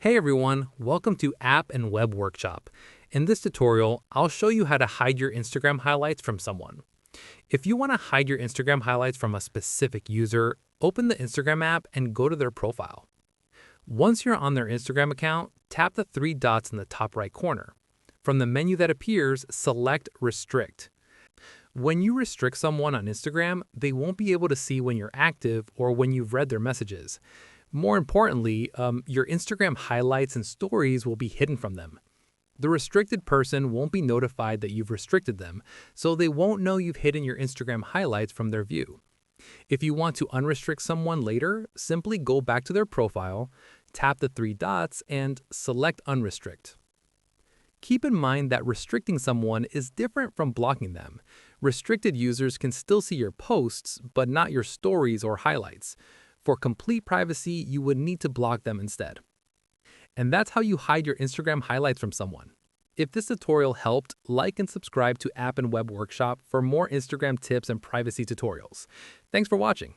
Hey everyone, welcome to App and Web Workshop. In this tutorial, I'll show you how to hide your Instagram highlights from someone. If you want to hide your Instagram highlights from a specific user, open the Instagram app and go to their profile. Once you're on their Instagram account, tap the three dots in the top right corner. From the menu that appears, select Restrict. When you restrict someone on Instagram, they won't be able to see when you're active or when you've read their messages. More importantly, your Instagram highlights and stories will be hidden from them. The restricted person won't be notified that you've restricted them, so they won't know you've hidden your Instagram highlights from their view. If you want to unrestrict someone later, simply go back to their profile, tap the three dots, and select Unrestrict. Keep in mind that restricting someone is different from blocking them. Restricted users can still see your posts, but not your stories or highlights. For complete privacy, you would need to block them instead. And that's how you hide your Instagram highlights from someone. If this tutorial helped, like and subscribe to App and Web Workshop for more Instagram tips and privacy tutorials. Thanks for watching.